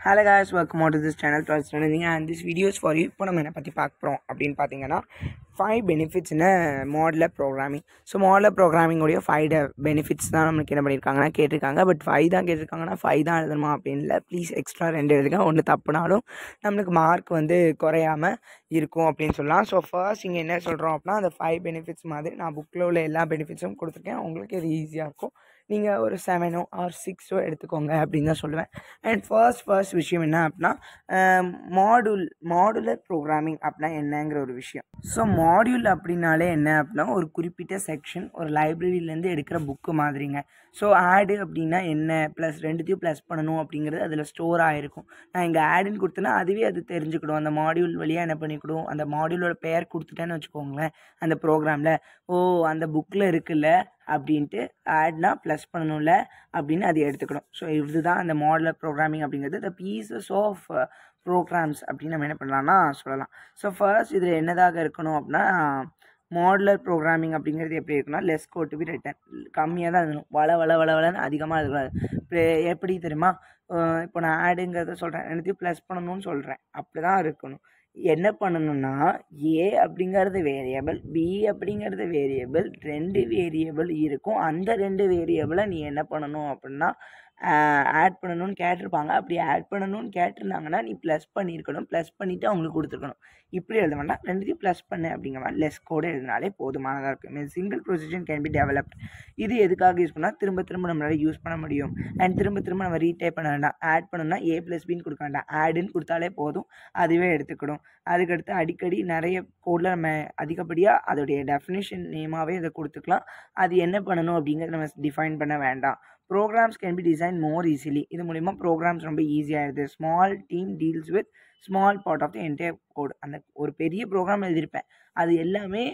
Hello guys, welcome on to this channel Trust Learning, and this video is for you. இப்போ நம்ம என்ன பற்றி பார்க்க போகிறோம் அப்படின்னு பார்த்தீங்கன்னா 5 benefits in modular programming. So modular programming உடைய 5 benefits தான் நம்மளுக்கு என்ன பண்ணியிருக்காங்கன்னா கேட்டிருக்காங்க. பட் 5 தான் கேட்டிருக்காங்கன்னா 5 தான் எழுதணுமா அப்படின்னு இல்லை, ப்ளீஸ் எக்ஸ்ட்ரா 2 எழுதுங்க. ஒன்று தப்புனாலும் நம்மளுக்கு மார்க் குறையாமல் இருக்கும் அப்படின்னு சொல்லலாம். ஸோ ஃபர்ஸ்ட் இங்கே என்ன சொல்கிறோம் அப்படின்னா, அந்த 5 benefits மாதிரி நான் புக்கில் உள்ள எல்லா பெனிஃபிட்ஸும் கொடுத்துருக்கேன். உங்களுக்கு இது ஈஸியாக இருக்கும். நீங்கள் ஒரு 7 or 6 எடுத்துக்கோங்க அப்படின்னு தான் சொல்லுவேன். அண்ட் ஃபர்ஸ்ட் விஷயம் என்ன அப்படின்னா, மாடுலர் ப்ரோக்ராமிங் அப்படின்னா என்னங்கிற ஒரு விஷயம். ஸோ மாடியூல் அப்படின்னாலே என்ன அப்படின்னா, ஒரு குறிப்பிட்ட செக்ஷன் ஒரு லைப்ரரியிலேருந்து எடுக்கிற புக்கு மாதிரிங்க. ஸோ ஆடு அப்படின்னா என்ன, ப்ளஸ் ரெண்டுத்தையும் ப்ளஸ் பண்ணணும் அப்படிங்கிறது அதில் ஸ்டோர் ஆகிருக்கும். நான் இங்கே ஆடுன்னு கொடுத்தேன்னா அதுவே அது தெரிஞ்சுக்கிடும். அந்த மாடியூல் வழியாக என்ன பண்ணிக்கிடும், அந்த மாடியூலோட பெயர் கொடுத்துட்டேன்னு வச்சுக்கோங்களேன் அந்த ப்ரோக்ராமில், ஓ அந்த புக்கில் இருக்குல்ல அப்படின்ட்டு ஆட்னா ப்ளஸ் பண்ணணும்ல அப்படின்னு அது எடுத்துக்கணும். ஸோ இதுதான் அந்த மாடுலர் ப்ரோக்ராமிங் அப்படிங்கிறது. த பீசஸ் ஆஃப் ப்ரோக்ராம்ஸ் அப்படின்னு நம்ம என்ன பண்ணலாம்னா சொல்லலாம். ஸோ ஃபர்ஸ்ட் இதில் என்னதாக இருக்கணும் அப்படின்னா, மாடுலர் ப்ரோக்ராமிங் அப்படிங்கிறது எப்படி இருக்குன்னா, less code to be written, கம்மியாக தான் இருக்கணும். வளன்னு அதிகமாக இருக்கக்கூடாது. இப்போ எப்படி தெரியுமா, இப்போ நான் ஆடுங்கிறத சொல்கிறேன், எல்லாத்தையும் ப்ளஸ் பண்ணணும்னு சொல்கிறேன், அப்படி தான் இருக்கணும். என்ன பண்ணணும்னா, ஏ அப்படிங்கிறது வேரியபிள், பி அப்படிங்கிறது வேரியபிள், 2 வேரியபிள் இருக்கும். அந்த 2 வேரியபிளை நீ என்ன பண்ணணும் அப்படின்னா ஆட் பண்ணணும்னு கேட்டிருப்பாங்க. அப்படி ஆட் பண்ணணும்னு கேட்டிருந்தாங்கன்னா நீ ப்ளஸ் பண்ணியிருக்கணும். ப்ளஸ் பண்ணிவிட்டு அவங்களுக்கு கொடுத்துருக்கணும். இப்படி எழுத வேண்டாம், ரெண்டுத்தையும் ப்ளஸ் பண்ணு அப்படிங்கிற மாதிரி லெஸ் கோடு எழுதினாலே போதுமானதாக இருக்கும். Single precision can be developed. இது எதுக்காக யூஸ் பண்ணால், திரும்ப நம்மளால் யூஸ் பண்ண முடியும். அண்ட் திரும்ப நம்ம ரீடைப் பண்ண வேண்டாம். ஆட் பண்ணணும்னா A + Bன்னு கொடுக்க வேண்டாம், ஆடுன்னு கொடுத்தாலே போதும், அதுவே எடுத்துக்கிடும். அதுக்கடுத்து அடிக்கடி நிறைய கோடில் நம்ம அதிகப்படியாக அதோடைய டெஃபினிஷன் நேமாகவே அதை கொடுத்துக்கலாம். அது என்ன பண்ணணும் அப்படிங்கிறத நம்ம டிஃபைன் பண்ண வேண்டாம். Programs can be design more easily. இது மூலிமா ப்ரோக்ராம்ஸ் ரொம்ப ஈஸியாகிடுது. Small team deals with small part of the entire code. அந்த ஒரு பெரிய ப்ரோக்ராம் எழுதியிருப்பேன், அது எல்லாமே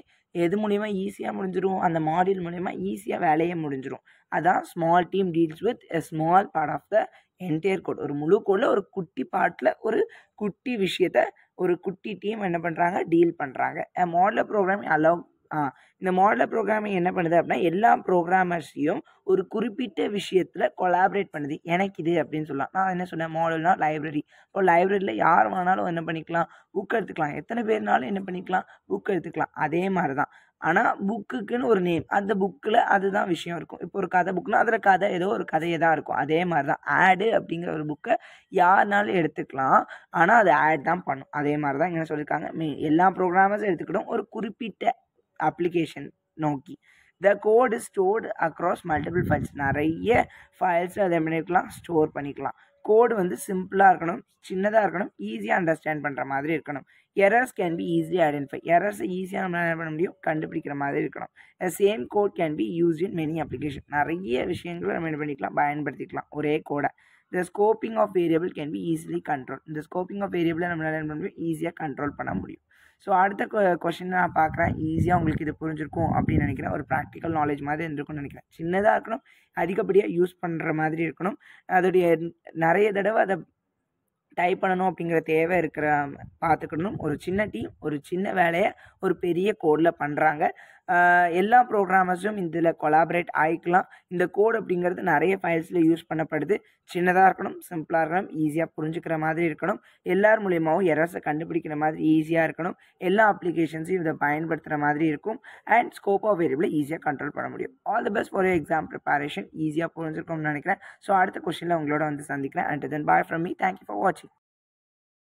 எது மூலிமா ஈஸியாக முடிஞ்சிடும், அந்த மாடியூல் மூலிமா ஈஸியாக வேலையே முடிஞ்சிடும். அதான் small team deals with a small part of the entire code. ஒரு முழு கோடில் ஒரு குட்டி பார்ட்டில் ஒரு குட்டி விஷயத்தை ஒரு குட்டி டீம் என்ன பண்ணுறாங்க, டீல் பண்ணுறாங்க. மாடுலர் ப்ரோக்ராமிங் இந்த மாடுலர் ப்ரோக்ராமிங் என்ன பண்ணுது அப்படின்னா, எல்லா ப்ரோக்ராமர்ஸையும் ஒரு குறிப்பிட்ட விஷயத்தில் கொலாபரேட் பண்ணுது. எனக்கு இது அப்படின்னு சொல்லலாம். நான் என்ன சொன்னேன், மாடல்னா லைப்ரரி. இப்போ லைப்ரரியில் யார் வேணாலும் என்ன பண்ணிக்கலாம், புக் எடுத்துக்கலாம். எத்தனை பேர்னாலும் என்ன பண்ணிக்கலாம், புக் எடுத்துக்கலாம். அதே மாதிரி தான். ஆனால் புக்குக்குன்னு ஒரு நேம், அந்த புக்கில் அதுதான் விஷயம் இருக்கும். இப்போ ஒரு கதை புக்குன்னா அதில் கதை ஏதோ ஒரு கதையை தான் இருக்கும். அதே மாதிரி தான் ஆடு அப்படிங்கிற ஒரு புக்கை யாருனாலும் எடுத்துக்கலாம், ஆனால் அது ஆட் தான் பண்ணும். அதே மாதிரி தான் என்ன சொல்லியிருக்காங்க, எல்லா ப்ரோக்ராமர்ஸும் எடுத்துக்கிட்டோம் ஒரு குறிப்பிட்ட அப்ளிகேஷன் நோக்கி. The code is stored across multiple files. நிறைய ஃபைல்ஸ் அதை பண்ணிக்கலாம், ஸ்டோர் பண்ணிக்கலாம். கோடு சிம்பிளாக இருக்கணும், சின்னதாக இருக்கணும், ஈஸியாக அண்டர்ஸ்டாண்ட் பண்ணுற மாதிரி இருக்கணும். Errors can be easily identify. எரர்ஸை ஈஸியாக நம்மளால் என்ன பண்ண முடியும், கண்டுபிடிக்கிற மாதிரி இருக்கணும். Same code can be used in many application. நிறைய விஷயங்களை நம்ம என்ன பண்ணிக்கலாம், பயன்படுத்திக்கலாம் ஒரே கோடை. இந்த scoping of variable can be easily control. இந்த ஸ்கோப்பிங் ஆஃப் வேரியபிளை நம்மளால் என்ன பண்ண முடியும், ஈஸியாக கண்ட்ரோல் பண்ண முடியும். ஸோ அடுத்த கொஷின் நான் பார்க்குறேன். ஈஸியாக உங்களுக்கு இது புரிஞ்சிருக்கும் அப்படின்னு நினைக்கிறேன். ஒரு ப்ராக்டிக்கல் நாலேஜ் மாதிரி இருந்திருக்கும்னு நினைக்கிறேன். சின்னதாக இருக்கணும், அதிகப்படியாக யூஸ் பண்ணுற மாதிரி இருக்கணும். அதோடைய நிறைய தடவை அதை டைப் பண்ணணும் அப்படிங்கிற தேவை இருக்கிற பார்த்துக்கணும். ஒரு சின்ன டீம் ஒரு சின்ன வேலையை ஒரு பெரிய கோடில் பண்ணுறாங்க. எல்லா ப்ரோக்ராமர்ஸும் இதில் கொலாபரேட் ஆகிக்கலாம். இந்த கோட் அப்படிங்கிறது நிறைய ஃபைல்ஸில் யூஸ் பண்ணப்படுது. சின்னதாக இருக்கணும், சிம்பிளாக இருக்கணும், ஈஸியாக புரிஞ்சுக்கிற மாதிரி இருக்கணும். எல்லார் மூலியமாகவும் எரர்ஸை கண்டுபிடிக்கிற மாதிரி ஈஸியாக இருக்கணும். எல்லா அப்ளிகேஷன்ஸையும் இதை பயன்படுத்துகிற மாதிரி இருக்கும். அண்ட் ஸ்கோப் ஆஃப் வேரியபிளை ஈஸியாக கண்ட்ரோல் பண்ண முடியும். All the best for your exam preparation. ஈஸியாக புரிஞ்சிருக்கும்னு நினைக்கிறேன். ஸோ அடுத்த கொஸ்டினில் உங்களோட சந்திக்கிறேன். And then bye from me. Thank you for வாட்சிங்.